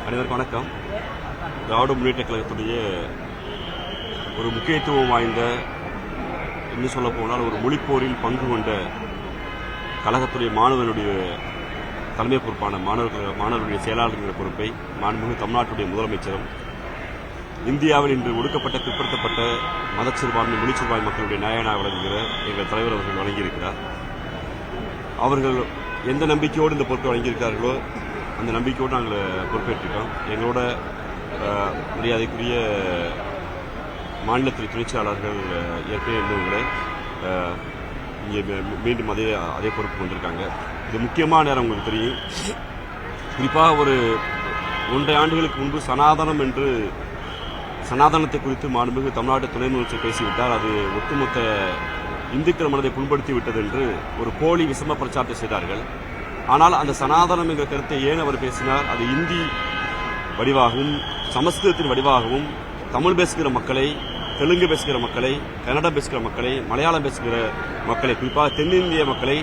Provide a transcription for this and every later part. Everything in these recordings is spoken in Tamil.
அனைவருக்கும் வணக்கம். திராவிட முன்னேற்ற கழகத்துடைய ஒரு முக்கியத்துவம் வாய்ந்த, இன்னும் சொல்ல போனால் ஒரு மொழிப்போரில் பங்கு கொண்ட கழகத்துடைய மாணவர்களுடைய தலைமை பொறுப்பான மாணவர்களுடைய செயலாளர்கள் பொறுப்பை மாண்புமிகு தமிழ்நாட்டுடைய முதலமைச்சரும் இந்தியாவில் இன்று ஒடுக்கப்பட்ட பிற்படுத்தப்பட்ட மதச்சிறுபான்மை மொழிச்சிறுபான்மை மக்களுடைய நாயனாக வழங்குகிற எங்கள் தலைவர் அவர்கள் வழங்கியிருக்கிறார். அவர்கள் எந்த நம்பிக்கையோடு இந்த பொறுப்பை வழங்கியிருக்கிறார்களோ அந்த நம்பிக்கையோடு நாங்கள் பொறுப்பேற்றிருக்கோம். எங்களோட மரியாதைக்குரிய மாநிலத்துறை துணைச் செயலாளர்கள் ஏற்கனவே இருந்தவங்களை இங்கே மீண்டும் அதே பொறுப்பு வந்திருக்காங்க. இது முக்கியமான நேரம் உங்களுக்கு தெரியும். குறிப்பாக ஒரு 1.5 ஆண்டுகளுக்கு முன்பு சனாதனத்தை குறித்து மாண்புமிகு தமிழ்நாடு துணை முதலமைச்சர் பேசிவிட்டார். அது ஒட்டுமொத்த இந்துக்கள் மனதை புண்படுத்தி விட்டது என்று ஒரு போலி விசம பிரச்சாரத்தை செய்தார்கள். ஆனால் அந்த சனாதனம் என்ற கருத்தை ஏன் அவர் பேசினார்? அது இந்தி வடிவாகவும் சமஸ்கிருதத்தின் வடிவாகவும் தமிழ் பேசுகிற மக்களை, தெலுங்கு பேசுகிற மக்களை, கன்னடம் பேசுகிற மக்களை, மலையாளம் பேசுகிற மக்களை, குறிப்பாக தென்னிந்திய மக்களை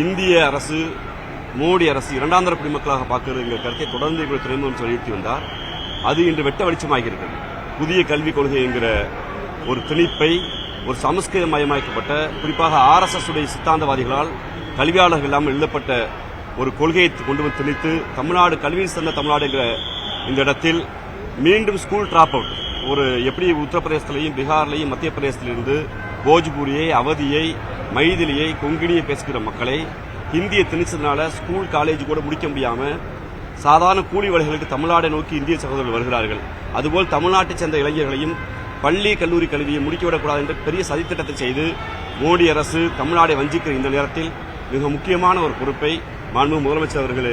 இந்திய அரசு, மோடி அரசு இரண்டாம் தர குடிமக்களாக பார்க்கிறது என்ற கருத்தை தொடர்ந்து எங்கள் துணை முதலமைச்சர் வலியுறுத்தி வந்தார். அது இன்று வெட்ட வெளிச்சமாகிறது. புதிய கல்விக் கொள்கை என்கிற ஒரு திணிப்பை ஒரு சமஸ்கிருத மயமாக்கப்பட்ட, குறிப்பாக RSS உடைய சித்தாந்தவாதிகளால் கல்வியாளர்கள் இல்லாமல் எழுதப்பட்ட ஒரு கொள்கையை கொண்டு வந்து திணித்து தமிழ்நாடு கல்வியில் சிறந்த தமிழ்நாடு என்கிற இந்த இடத்தில் மீண்டும் ஸ்கூல் டிராப் அவுட், ஒரு எப்படி உத்தரப்பிரதேசத்திலையும் பீகார்லையும் மத்திய பிரதேசத்திலிருந்து போஜ்பூரியை, அவதியை, மைதிலியை, கொங்கினியை பேசுகிற மக்களை ஹிந்தியை திணிச்சதுனால ஸ்கூல் காலேஜ் கூட முடிக்க முடியாம சாதாரண கூலி வேலைகளுக்கு தமிழ்நாடை நோக்கி இந்திய சகோதரர்கள் வருகிறார்கள். அதுபோல் தமிழ்நாட்டைச் சேர்ந்த இளைஞர்களையும் பள்ளி கல்லூரி கல்வியை முடிக்கிவிடக்கூடாது என்று பெரிய சதித்திட்டத்தை செய்து மோடி அரசு தமிழ்நாடை வஞ்சிக்கிற இந்த நேரத்தில் மிக முக்கியமான ஒரு பொறுப்பை மாண்புமிகு முதலமைச்சர் அவர்கள்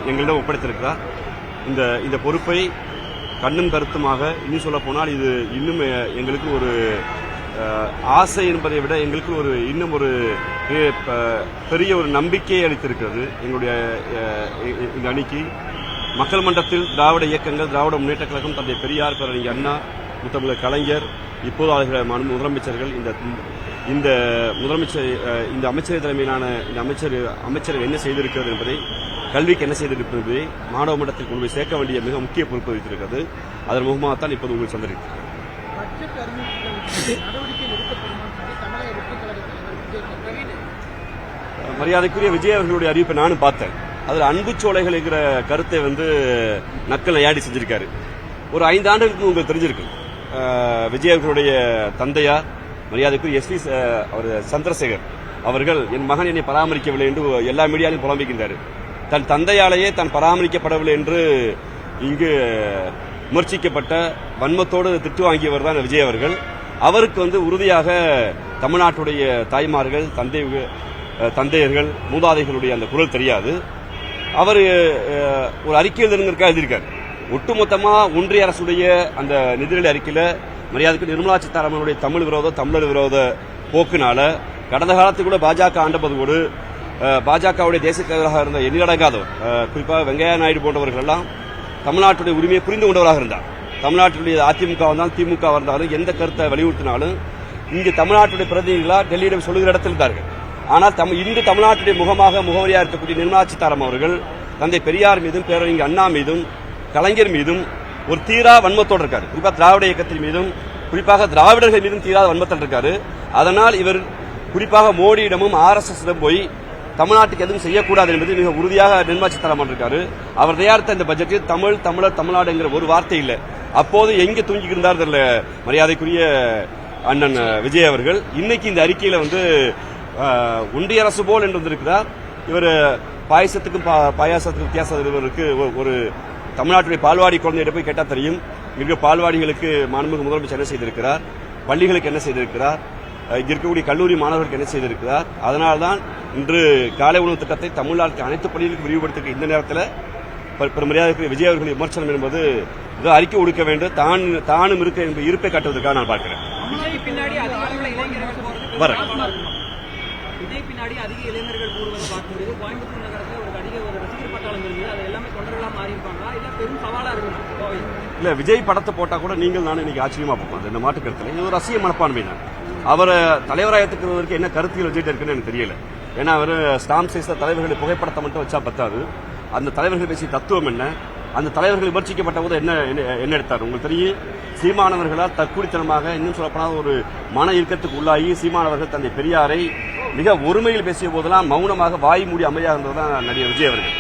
எங்களிடம் ஒப்படைத்திருக்கிறார். இந்த பொறுப்பை கண்ணும் கருத்துமாக இன்னும் சொல்ல போனால் இது இன்னும் எங்களுக்கு ஒரு ஆசை என்பதை விட எங்களுக்கு ஒரு இன்னும் ஒரு பெரிய ஒரு நம்பிக்கையை அளித்திருக்கிறது. எங்களுடைய இந்த அணிக்கு மக்கள் மன்றத்தில் திராவிட இயக்கங்கள், திராவிட முன்னேற்ற கழகம், தந்தை பெரியார், பேரறிஞர் அண்ணா, முத்தமிழர் கலைஞர், இப்போது ஆகிற முதலமைச்சர்கள், இந்த முதலமைச்சர், இந்த அமைச்சர் தலைமையிலான இந்த அமைச்சர் என்ன செய்திருக்கிறது என்பதை, கல்விக்கு என்ன செய்திருக்கிறது என்பதை மாணவ மன்றத்தில் கொண்டு போய் சேர்க்க வேண்டிய மிக முக்கிய பொறுப்பு வைத்திருக்கிறது. அதன் முகமாகத்தான் இப்போது உங்களுக்கு சந்திருக்கிறது. மரியாதைக்குரிய விஜய் அவர்களுடைய அறிவிப்பை நானும் பார்த்தேன். அதில் அன்பு சோலைகள் என்கிற கருத்தை நக்கல் நையாண்டி செஞ்சிருக்காரு. ஒரு 5 ஆண்டுகளுக்கு உங்களுக்கு தெரிஞ்சிருக்கு, விஜய் அவர்களுடைய தந்தையார் மரியாதைக்குரிய SV அவர் சந்திரசேகர் அவர்கள் என் மகன் என்னை பராமரிக்கவில்லை என்று எல்லா மீடியாவிலும் புலம்பிக்கின்றார். தன் தந்தையாலேயே தான் பராமரிக்கப்படவில்லை என்று இங்கு விமர்சிக்கப்பட்ட, வன்மத்தோடு திட்டு வாங்கியவர் தான் விஜய் அவர்கள். அவருக்கு உறுதியாக தமிழ்நாட்டுடைய தாய்மார்கள், தந்தையர்கள், மூதாதைகளுடைய அந்த குரல் தெரியாது. அவர் ஒரு அறிக்கையில் எழுதியிருக்கார். ஒட்டுமொத்தமா ஒன்றிய அரசுடைய அந்த நிதிநிலை அறிக்கையில மரியாதைக்கு நிர்மலா சீதாராமனுடைய தமிழர் விரோத போக்குனால கடந்த காலத்தில் கூட பாஜக ஆண்டபோது பாஜகவுடைய தேசிய தலைவராக இருந்த எண்ணிலடங்காதவர், குறிப்பாக வெங்கையா நாயுடு போன்றவர்கள் எல்லாம் தமிழ்நாட்டுடைய உரிமையை புரிந்து கொண்டவராக இருந்தார். தமிழ்நாட்டுடைய அதிமுக வந்தாலும் திமுக வந்தாலும் எந்த கருத்தை வலியுறுத்தினாலும் இங்கு தமிழ்நாட்டுடைய பிரதிநிதிகளாக டெல்லியிடம் சொல்லுகிற இடத்தில் இருந்தார்கள். ஆனால் இன்று தமிழ்நாட்டுடைய முகவரியாக இருக்கக்கூடிய நிர்மலா சீதாராமன் அவர்கள் தந்தை பெரியார் மீதும், பேரறிஞர் அண்ணா மீதும், கலைஞர் மீதும் ஒரு தீரா வன்மத்தோடு இருக்காரு. குறிப்பாக திராவிட இயக்கத்தின் மீதும், குறிப்பாக திராவிடர்கள் மீதும் தீராத வன்மத்தில் இருக்காரு. அதனால் இவர் குறிப்பாக மோடியிடமும் RSSிடம் போய் தமிழ்நாட்டுக்கு எதுவும் செய்யக்கூடாது என்பது மிக உறுதியாக நிர்மலா சீதாராமன் இருக்காரு. அவர் தயாரித்த இந்த பட்ஜெட்டில் தமிழர், தமிழ்நாடு என்கிற ஒரு வார்த்தை இல்லை. அப்போது எங்கே தூங்கி இருந்தார் தெரியல மரியாதைக்குரிய அண்ணன் விஜய் அவர்கள். இன்னைக்கு இந்த அறிக்கையில ஒன்றிய அரசு போல் என்று வந்திருக்கிறார். இவர் பாயசத்துக்கும் வித்தியாசம் இவருக்கு ஒரு தமிழ்நாட்டுடைய பால்வாடி குழந்தையிட போய் கேட்டா தெரியும். இங்கு பால்வாடிகளுக்கு மாண்புமிகு முதலமைச்சர் என்ன செய்திருக்கிறார், பள்ளிகளுக்கு என்ன செய்திருக்கிறார், இங்க இருக்கக்கூடிய கல்லூரி மாணவர்களுக்கு என்ன செய்திருக்கிறார். அதனால்தான் இன்று காலை உணவு திட்டத்தை தமிழ்நாட்டில் அனைத்து பள்ளிகளுக்கும் விரிவுபடுத்த இந்த நேரத்தில் மரியாதைக்குரிய விஜய் அவர்கள் விமர்சனம் என்பது அறிக்கை கொடுக்க வேண்டும். தானும் இருப்பை காட்டுவதற்காக நான் பார்க்கிறேன். விஜய் பின்னாடி அதிக இளைஞர்கள் கூடுவதை பார்க்கும்போது கோயம்புத்தூர் நகரத்தில் ஒரு ரசிகர் பட்டாளம் இருந்தது. அது எல்லாமே தொண்டர்களா மாறி இருப்பாங்களா, இல்ல பெரும் சவாலா இருக்கு? இல்ல, விஜய் படத்தை போட்டா கூட நீங்கள் நானும் இன்னைக்கு ஆச்சரியமா பார்ப்போம். இந்த மாட்டு கருத்துல இது ஒரு ரசிக மனப்பான்மை தான். அவரை தலைவராயத்துக்கு என்ன கருத்தியல் வச்சுட்டு இருக்குன்னு எனக்கு தெரியல. ஏன்னா அவர் ஸ்டாம்ப் சைஸ்ல தலைவர்களை புகைப்படத்தை மட்டும் வச்சா பத்தாது. அந்த தலைவர்கள் பேசிய தத்துவம் என்ன, அந்த தலைவர்கள் விமர்சிக்கப்பட்ட போது என்ன எடுத்தார் உங்களுக்கு தெரியும். சீமானவர்களால் தற்குறித்தனமாக, இன்னும் சொல்லப்போனால் ஒரு மன இறுக்கத்துக்கு உள்ளாகி சீமானவர்கள் தந்தை பெரியாரை மிக ஒருமையில் பேசிய போதெல்லாம் மௌனமாக வாய் மூடி அமைதியாக இருந்ததுதான் நடிகர் விஜய் அவர்கள்.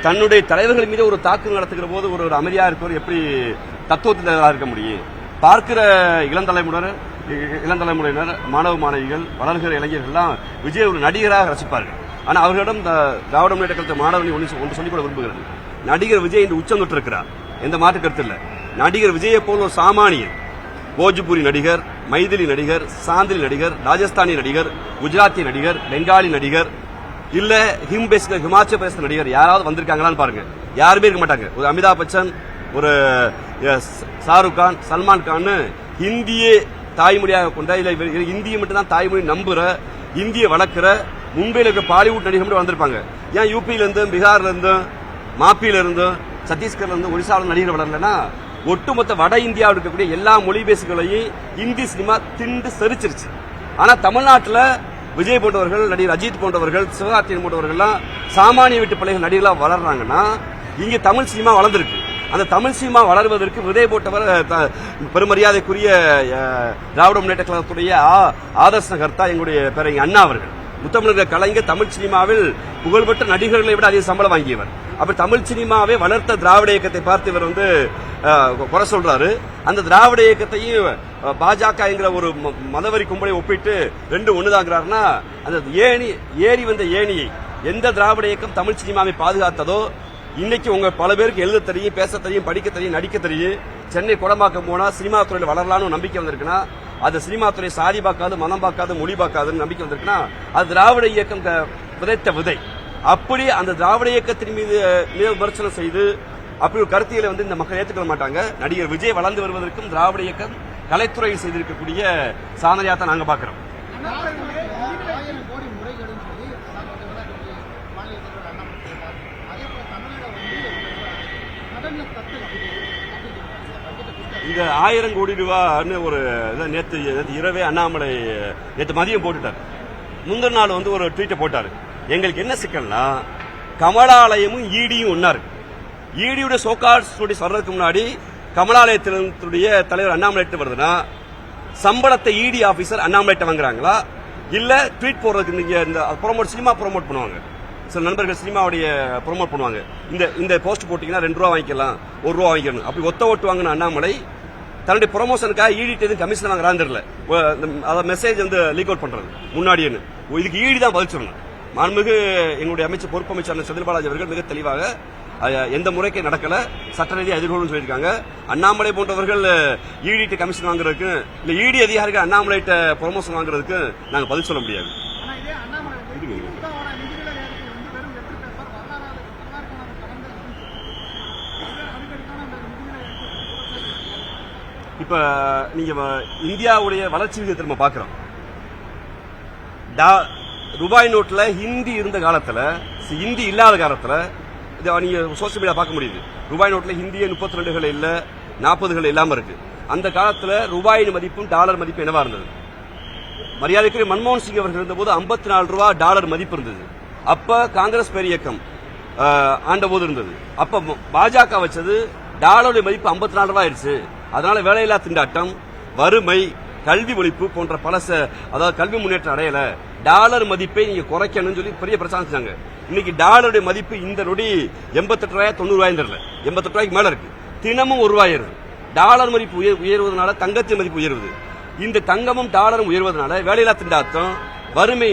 தன்னுடைய தலைவர்கள் மீது ஒரு தாக்குதல் நடத்துகிற போது ஒரு அமைதியாக இருக்கிறவர் எப்படி தத்துவத்தில் இருக்க முடியும்? பார்க்கிற இளந்தலைமுறையினர், மாணவ மாணவிகள், வளர்கிற இளைஞர்கள்லாம் விஜய் ஒரு நடிகராக ரசிப்பார்கள். ஆனால் அவர்களிடம் திராவிட முன்னேற்ற கழகத்தை மாணவனை ஒன்று சொல்லிக்கொள்ள விரும்புகிறது. நடிகர் விஜய் இன்று உச்சம் தொட்டிருக்கிறார், எந்த மாற்று கருத்து இல்லை. நடிகர் விஜயை போல் ஒரு சாமானியர், போஜ்பூரி நடிகர், மைதிலி நடிகர், சாந்திலி நடிகர், ராஜஸ்தானி நடிகர், குஜராத்தி நடிகர், பெங்காலி நடிகர், இல்ல ஹிமாச்சல பிரதேச நடிகர் யாராவது வந்திருக்காங்களான்னு பாருங்க. யாருமே இருக்க மாட்டாங்க. ஒரு அமிதாப் பச்சன், ஒரு ஷாருக் கான், சல்மான் கான் ஹிந்தியே தாய்மொழியாக கொண்ட, இல்ல இந்தியை மட்டும் தான் தாய்மொழி நம்புற, இந்தியை வளர்க்கிற மும்பையில் இருக்கிற பாலிவுட் நடிகர் மட்டும் வந்திருப்பாங்க. ஏன் யூபியில இருந்து, பீகார்ல இருந்து, மாப்பியில இருந்து, சத்தீஸ்கர்ல இருந்து, ஒடிசாவில் நடிகர் வளரலன்னா ஒட்டுமொத்த வட இந்தியாவில் இருக்கக்கூடிய எல்லா மொழி பேசுகளையும் இந்தி சினிமா திண்டு செரிச்சிருச்சு. ஆனா தமிழ்நாட்டில் விஜய் போன்றவர்கள், நடிகர் அஜித் போன்றவர்கள், சிவகார்த்திகேயன் போன்றவர்கள்லாம் சாமானிய வீட்டு பிள்ளைகள் நடிகர்களா வளர்றாங்கன்னா இங்க தமிழ் சினிமா வளர்ந்துருக்கு. அந்த தமிழ் சினிமா வளர்வதற்கு விதை போட்டவர் பெருமரியாதைக்குரிய திராவிட முன்னேற்ற கழகத்துடைய ஆதர்ச கர்த்தா எங்களுடைய பேரறிஞர் அண்ணா அவர்கள். முத்தமிழர் கலைஞர் தமிழ் சினிமாவில் புகழ்பெற்ற நடிகர்களை விட அதிக சம்பளம் வாங்கியவர். அப்ப தமிழ் சினிமாவை வளர்த்த திராவிட இயக்கத்தை பார்த்து இவர் குறை சொல்றாரு. அந்த திராவிட இயக்கத்தையும் பாஜக என்கிற ஒரு மதவரி கும்பலை ஒப்பிட்டு ரெண்டு ஒண்ணுதாங்கிறாருன்னா, அந்த ஏறி வந்த ஏணியை எந்த திராவிட இயக்கம் தமிழ் சினிமாவை பாதுகாத்ததோ, இன்னைக்கு உங்க பல பேருக்கு எழுத தெரியும், பேச தெரியும், படிக்க தெரியும், நடிக்க தெரியும். சென்னை குடமாக்கம் போனா சினிமா துறையில் வளரலான்னு நம்பிக்கை வந்திருக்குன்னா, அது சினிமா துறை சாதி பார்க்காது, மதம் பார்க்காது, மொழி பார்க்காதுன்னு நம்பிக்கை வந்திருக்குன்னா, அது திராவிட இயக்கம் விதைத்த விதை. அப்படி அந்த திராவிட இயக்கத்தின் மீது விமர்சனம் செய்து அப்படி ஒரு கருத்தியலை இந்த மக்கள் ஏற்றுக்கொள்ள மாட்டாங்க. நடிகர் விஜய் வளர்ந்து வருவதற்கும் திராவிட இயக்கம் கலைத்துறையில் செய்திருக்கக்கூடிய சாதனையாத்தான் நாங்க பாக்குறோம். இந்த 1000 கோடி ரூபான்னு ஒரு நேற்று இரவே அண்ணாமலை நேற்று மதியம் போட்டுட்டார். முந்தின நாள் ஒரு ட்வீட்டை போட்டாரு. எங்களுக்கு என்ன சிக்கல்னா, கமலாலயமும் ஈடியும் ஒன்னா இருக்கு. ஈடியோட சோகார்ட்ஸ் நோட்டீஸ் வர்றதுக்கு முன்னாடி கமலாலயத்தினுடைய தலைவர் அண்ணாமலை வருதுன்னா, சம்பளத்தை ஈடி ஆபீசர் அண்ணாமலை வாங்குறாங்களா, இல்ல ட்வீட் போடுறதுக்கு நீங்க இந்த சினிமா ப்ரோமோட் பண்ணுவாங்க. சில நண்பர்கள் சினிமாவுடைய ப்ரோமோட் பண்ணுவாங்க. இந்த போஸ்ட் போட்டீங்கன்னா 2 ரூபா வாங்கிக்கலாம், 1 ரூபா வாங்கிக்கணும், அப்படி ஒத்த ஓட்டு வாங்கின அண்ணாமலை தன்னுடைய ப்ரொமோஷனுக்காக ஈடி கமிஷன் வாங்குறான்னு தெரியல. அத மெசேஜ் லீக் அவுட் பண்றது முன்னாடி இதுக்கு ஈடி தான் பதில் சொல்லணும். மாண்புமிகு எங்களுடைய அமைச்சர், பொறுப்பு அமைச்சர் செந்தில் பாலாஜி அவர்கள் மிக தெளிவாக எந்த முறைக்கு நடக்கல, சட்ட ரீதியாக எதிர்கொள்ளும் சொல்லியிருக்காங்க. அண்ணாமலை போன்றவர்கள் ஈடி கமிஷன் வாங்குறதுக்கு, இல்ல ஈடி அதிகாரிகள் அண்ணாமலை ப்ரொமோஷன் வாங்குறதுக்கு நாங்க பதில் சொல்ல முடியாது. இப்ப நீங்க இந்தியாவுடைய வளர்ச்சி விகிதத்தை நம்ம பாக்குறோம். ரூபாய் நோட்ல ஹிந்தி இருந்த காலத்துல, ஹிந்தி இல்லாத காலத்துல நீங்க சோசியல் மீடியா பார்க்க முடியுது. ரூபாய் நோட்ல ஹிந்தியே 32கள் இல்ல, 40கள் இல்லாம இருக்கு. அந்த காலத்துல ரூபாயின் மதிப்பும் டாலர் மதிப்பு என்னவா இருந்தது? மரியாதைக்குரிய மன்மோகன் சிங் அவர்கள் இருந்தபோது 54 ரூபாய் டாலர் மதிப்பு இருந்தது. அப்ப காங்கிரஸ் பேரியக்கம் ஆண்ட போது இருந்தது. அப்ப பாஜக வச்சது டாலருடைய மதிப்பு 54 ரூபாய் ஆயிடுச்சு. அதனால வேலையில்லா திண்டாட்டம், வறுமை, கல்வி ஒழிப்பு போன்ற பல அதாவது கல்வி முன்னேற்றம் அடையல, டாலர் மதிப்பை நீங்க குறைக்கணும்னு சொல்லி பெரிய பிரச்சாரம் செஞ்சாங்க. இன்னைக்கு டாலருடைய மதிப்பு இந்த நொடி 88 ரூபாய் 90 ரூபாய் தெரியல, 88 ரூபாய்க்கு மேல இருக்கு. தினமும் 1 ரூபாய் ஏறுது. டாலர் மதிப்பு உயர்வதனால தங்கத்தின் மதிப்பு உயர்வுது. இந்த தங்கமும் டாலரும் உயர்வதனால வேலையில்லா திண்டாட்டம், வறுமை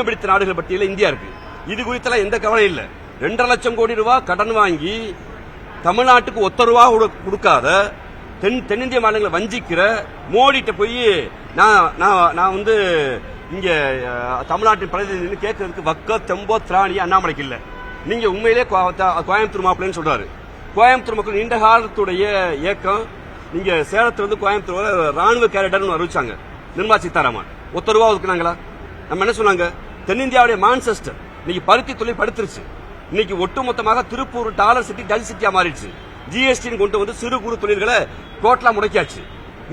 பிடித்த நாடுகள் பட்டியல இந்தியா இருக்கு. இது குறித்தெல்லாம் எந்த கவலை இல்லை. 2.5 லட்சம் கோடி ரூபாய் கடன் வாங்கி தமிழ்நாட்டுக்கு ஒத்த ரூபா கொடுக்காத, தென்னிந்திய மாநிலங்களை வஞ்சிக்கிற மோடிட்ட போய் நான் இங்க தமிழ்நாட்டின் பிரதிநிதி கேட்கறதுக்கு வக்க தெம்போ திராணி அண்ணாமலைக்கு இல்ல. நீங்க உண்மையிலே கோயம்புத்தூர் மாப்பிள்ளைன்னு சொல்றாரு. கோயம்புத்தூர் மக்கள் நீண்ட காலத்துடைய இயக்கம். நீங்க சேலத்திலிருந்து கோயம்புத்தூர் ராணுவ கேரக்டர்னு அறிவிச்சாங்க நிர்மலா சீதாராமன். ஒத்த ரூபா ஒதுக்குனாங்களா? நம்ம என்ன சொன்னாங்க? தென்னிந்தியாவுடைய மான்செஸ்டர் இன்னைக்கு பருத்தி தொழில் படுத்துருச்சு. இன்னைக்கு ஒட்டுமொத்தமாக திருப்பூர் டாலர் சிட்டி டல் சிட்டியா மாறிடுச்சு. ஜிஎஸ்டி கொண்டு சிறு குறு தொழில்களை டோட்டலா முடக்கியாச்சு.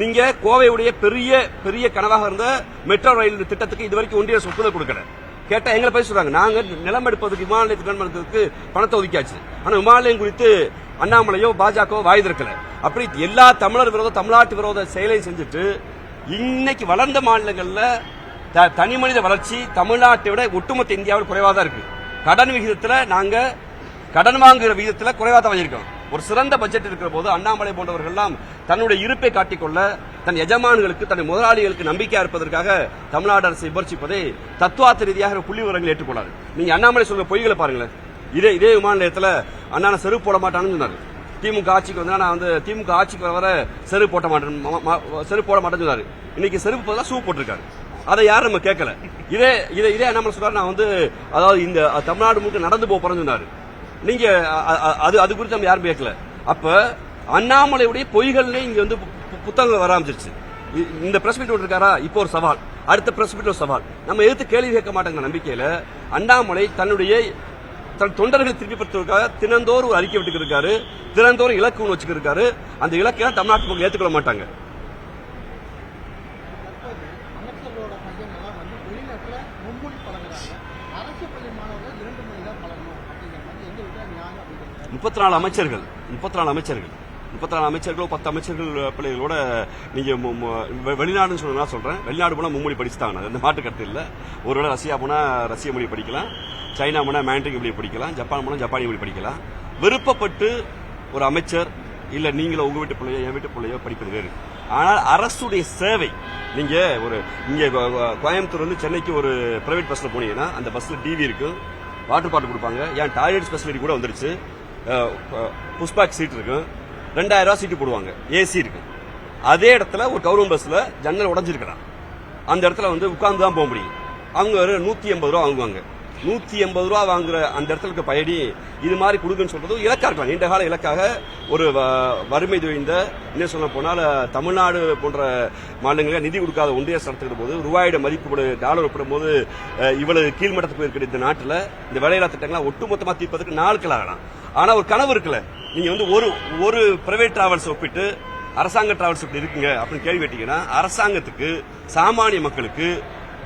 நீங்க கோவையுடைய பெரிய பெரிய கனவாக இருந்த மெட்ரோ ரயில் திட்டத்துக்கு இதுவரைக்கும் ஒன்றிய ஒப்புதல் கொடுக்கல. கேட்டா எங்களை பேச சொல்றாங்க, நாங்க நிலம் எடுப்பதற்கு விமான நிலையத்துக்கு பணத்தை ஒதுக்கியாச்சு. ஆனா விமான நிலையம் குறித்து அண்ணாமலையோ பாஜகவோ வாய் திறக்கல. அப்படி எல்லா தமிழர் விரோத தமிழ்நாட்டு விரோத செயலையும் செஞ்சுட்டு இன்னைக்கு வளர்ந்த மாநிலங்கள்ல தனி மனித வளர்ச்சி தமிழ்நாட்டை விட ஒட்டுமொத்த இந்தியாவில் குறைவா தான் இருக்கு. கடன் விகிதத்துல நாங்க கடன் வாங்குகிற விகிதத்துல குறைவா தான் இருக்கோம். ஒரு சிறந்த பட்ஜெட் இருக்கிற போது அண்ணாமலை போன்றவர்கள் எல்லாம் தன்னுடைய இருப்பை காட்டிக்கொள்ள தன் எஜமான்களுக்கு தன் முதலாளிகளுக்கு நம்பிக்கையா இருப்பதற்காக தமிழ்நாடு அரசை விமர்சிப்பதை தத்துவார்த்த ரீதியாக புள்ளி விவரங்கள் ஏற்றுக்கொள்ளாது. நீங்க அண்ணாமலை சொல்ற பொய்களை பாருங்களேன். இதே விமான நிலையத்தில் அண்ணா செருப்பு போட மாட்டான்னு சொன்னாரு. திமுக ஆட்சிக்கு வந்தா நான் திமுக ஆட்சிக்கு வர செருப்பு போட மாட்டேன்னு சொன்னாரு. இன்னைக்கு செருப்பு பதிலாக ஷூ போட்டிருக்காரு. அதை யாரும் நம்ம கேட்கல. இதே அண்ணாமலை சொல்றாரு, நான் அதாவது இந்த தமிழ்நாடு முழுக்க நடந்து போறேன்னு சொன்னாரு. நீங்க அது குறித்து நம்ம யாரும் கேட்கல. அப்ப அண்ணாமலையுடைய பொய்கள்ல இங்க புத்தகங்கள் வர ஆரம்பிச்சிருச்சு. இந்த பிரஸ் மீட் இருக்காரா, இப்போ ஒரு சவால், அடுத்த பிரஸ் மீட் ஒரு சவால். நம்ம எதிர்த்து கேள்வி கேட்க மாட்டாங்க நம்பிக்கையில அண்ணாமலை தன்னுடைய தன் தொண்டர்களை திருப்பி பெற்றதற்காக தினந்தோறும் ஒரு அறிக்கை விட்டு இருக்காரு. தினந்தோறும் இலக்கு ஒன்று வச்சுக்கிருக்காரு. அந்த இலக்கை தமிழ்நாட்டு மக்கள் ஏற்றுக்கொள்ள மாட்டாங்க. முப்பத்தி நாலு அமைச்சர்கள் 10 அமைச்சர்கள் பிள்ளைகளோட நீங்க வெளிநாடுன்னு சொன்னா சொல்றேன். வெளிநாடு போனா மும்மொழி படிச்சுட்டாங்க, அந்த மாட்டு கருத்து இல்ல. ஒருவேளை ரஷ்யா போனா ரஷ்ய மொழி படிக்கலாம், சைனா போனா மேண்ட்ரிக் மொழி படிக்கலாம், ஜப்பான் போனா ஜப்பானிய மொழி படிக்கலாம். விருப்பப்பட்டு ஒரு அமைச்சர் இல்ல நீங்களோ உங்க வீட்டு பிள்ளையோ என் வீட்டு பிள்ளையோ படிப்பது வேறு. ஆனால் அரசுடைய சேவை, நீங்க இங்க கோயம்புத்தூர் சென்னைக்கு ஒரு பிரைவேட் பஸ்ல போனீங்கன்னா அந்த பஸ்ல டிவி இருக்கு, வாட்டர் பாட்டில் கொடுப்பாங்க. ஏன் டாய்லெட் ஸ்பெசிலிட்டி கூட வந்துருச்சு. புஷ்பாக் சீட் இருக்கு, 2000 ரூபாய் சீட்டு போடுவாங்க, ஏசி இருக்கு. அதே இடத்துல ஒரு கவர்மெண்ட் பஸ்ல ஜன்னல் உடஞ்சிருக்கிறான். அந்த இடத்துல உட்கார்ந்து தான் போக முடியும். அவங்க 180 ரூபா வாங்குவாங்க. 180 ரூபா வாங்குற அந்த இடத்துல இருக்க பயணி இது மாதிரி கொடுக்குன்னு சொல்றது இலக்கா இருக்கலாம். நீண்ட கால இலக்காக ஒரு வறுமை தொய்ந்த, என்ன சொல்ல போனால் தமிழ்நாடு போன்ற மாநிலங்களுக்கு நிதி கொடுக்காத ஒன்றிய அரசு நடத்துகிற போது ரூபாயோட மதிப்பு டாலர் ஒப்பிடும் போது இவ்வளவு கீழ்மட்டத்துக்கு போயிருக்கிற இந்த நாட்டில் இந்த வேலையில்லா திட்டங்களை ஒட்டுமொத்தமாக தீர்ப்பதற்கு நாட்கள் ஆகலாம். ஆனா ஒரு கனவு இருக்குல்ல, நீங்க ஒரு பிரைவேட் டிராவல்ஸ் ஒப்பிட்டு அரசாங்க டிராவல்ஸ் இப்படி இருக்குங்க அப்படின்னு கேள்வி கேட்டீங்கன்னா, அரசாங்கத்துக்கு சாமானிய மக்களுக்கு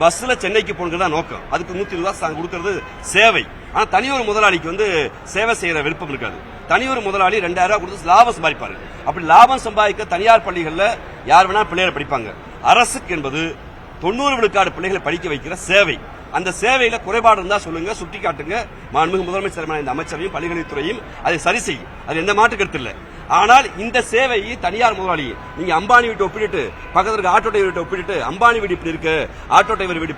பஸ்ல சென்னைக்கு போனது தான் நோக்கம். அதுக்கு 120 ரூபாய் கொடுக்கறது சேவை. ஆனா தனியொரு முதலாளிக்கு சேவை செய்யற விருப்பம் இருக்காது. தனியொரு முதலாளி 2000 ரூபாய் கொடுத்து லாபம் சம்பாதிப்பாரு. அப்படி லாபம் சம்பாதிக்க தனியார் பள்ளிகள்ல யார் வேணா பிள்ளைகளை படிப்பாங்க. அரசுக்கு என்பது 90 விழுக்காடு பிள்ளைகளை படிக்க வைக்கிற சேவை. அந்த சேவையில குறைபாடு இருந்தா சொல்லுங்க, சுட்டி காட்டுங்க. மாண்புமிகு முதலமைச்சர் இந்த அமைச்சரையும் பள்ளிக்கல்வித்துறையும் அதை சரி செய்யும். அது எந்த மாற்று கருத்து இல்லை. ஆனால் இந்த சேவையை தனியார் முதலாளி, நீங்க அம்பானி வீட்டை ஒப்பிட்டு பக்கத்துல ஆட்டோ டிரைவர் வீட்டை ஒப்பிட்டு அம்பானி வீடு இப்படி இருக்கு, ஆட்டோ டிரைவர் வீடு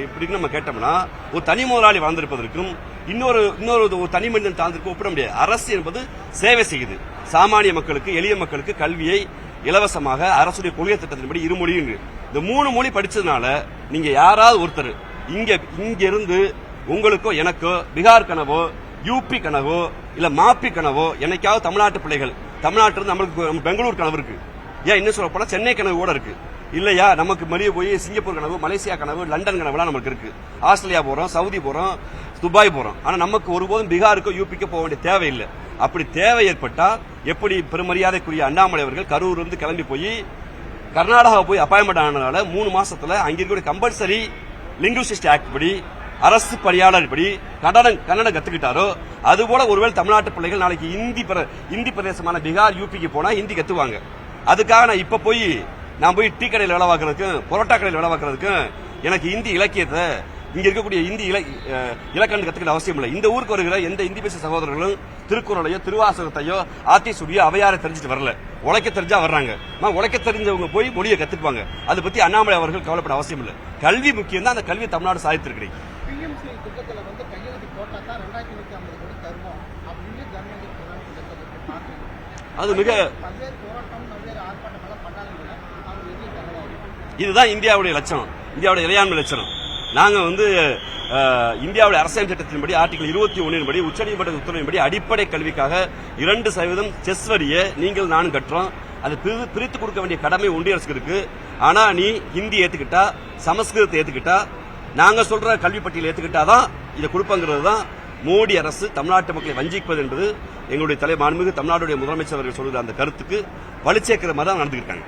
இப்படி நம்ம கேட்டோம்னா ஒரு தனி முதலாளி வாழ்ந்திருப்பதற்கும் இன்னொரு தனி மனிதன் தாழ்ந்திருக்கும் ஒப்பிட முடியாது. அரசு என்பது சேவை செய்யுது. சாமானிய மக்களுக்கு, எளிய மக்களுக்கு கல்வியை இலவசமாக அரசுடைய கொள்கை திட்டத்தின்படி 2 மொழி, இந்த 3 மொழி படிச்சதுனால நீங்க யாராவது ஒருத்தர் இங்க இருந்து உங்களுக்கோ எனக்கோ பீகார் கனவோ யூபி கனவோ இல்ல மாப்பி கனவோ என்னைக்காவது தமிழ்நாட்டு பிள்ளைகள் தமிழ்நாட்டில் இருந்து நம்மளுக்கு பெங்களூர் கனவு இருக்கு, ஏன் இன்னும் சொல்ல போனா சென்னை கனவு கூட இருக்கு இல்லையா? நமக்கு மளிகை போய் சிங்கப்பூர் கனவு, மலேசியா கனவு, லண்டன் கனவுலாம் நமக்கு இருக்கு. ஆஸ்திரேலியா போறோம், சவுதி போறோம், துபாய் போறோம். ஆனா நமக்கு ஒருபோதும் பீகாருக்கோ யூபிக்கோ போக வேண்டிய தேவையில்லை. அப்படி தேவை ஏற்பட்டா எப்படி பெருமரியாதைக்குரிய அண்ணாமலை அவர்கள் கரூர் இருந்து கிளம்பி போய் கர்நாடகா போய் அப்பாயின்மெண்ட் ஆனதால 3 மாசத்துல அங்க இருக்கக்கூடிய கம்பல்சரி லிங்குவிஸ்டிக் ஆக்ட் படி அரசு பணியாளர் படி கன்னடம் கத்துக்கிட்டாரோ அதுபோல ஒருவேளை தமிழ்நாட்டு பிள்ளைகள் நாளைக்கு இந்தி பிரதேசமான பீகார் யூபிக்கு போனா ஹிந்தி கத்துவாங்க. அதுக்காக நான் போய் டீ கடையில் வேலை பார்க்கறதுக்கும் பரோட்டா கடையில் வேலை பார்க்கறதுக்கும் எனக்கு இந்தி இலக்கியத்தை இங்க இருக்கக்கூடிய இந்தி இலக்கணம் கத்துக்கிற அவசியம் இல்லை. இந்த ஊருக்கு வருகிற எந்த இந்தி பேச சகோதரர்களும் திருக்குறளையோ திருவாசகத்தையோ ஆத்திசூடியோ அவையாரை தெரிஞ்சுட்டு வரல, உழைக்க தெரிஞ்சா வர்றாங்க. உழைக்க தெரிஞ்சவங்க போய் மொழியை கத்துப்பாங்க. அதை பத்தி அண்ணாமலை அவர்கள் கவலைப்பட அவசியம் இல்லை. கல்வி முக்கியம் தான். அந்த கல்வி தமிழ்நாடு சாதித்திருக்கிறேன். அது மிக இதுதான் இந்தியாவுடைய லட்சணம், இந்தியாவுடைய இறையாண்மை லட்சணம். நாங்க இந்தியாவுடைய அரசியல் சட்டத்தின்படி ஆர்டிகல் 21 படி உச்சநீதிமன்ற உத்தரவின்படி அடிப்படை கல்விக்காக 2% செஸ் வரியை நீங்கள் நானும் கட்டுறோம். அது பிரித்து கொடுக்க வேண்டிய கடமை ஒன்றிய அரசுக்கு இருக்கு. ஆனா நீ ஹிந்தி ஏத்துக்கிட்டா, சமஸ்கிருதத்தை ஏத்துக்கிட்டா, நாங்க சொல்ற கல்வி பட்டியலை ஏத்துக்கிட்டாதான் இதை கொடுப்பங்கிறது தான் மோடி அரசு தமிழ்நாட்டு மக்களை வஞ்சிப்பது என்பது எங்களுடைய மாண்புமிகு தமிழ்நாடுடைய முதலமைச்சர் அவர்கள் சொல்கிற அந்த கருத்துக்கு வலுச்சேர்க்கிற மாதிரி தான் நடந்துருக்காங்க.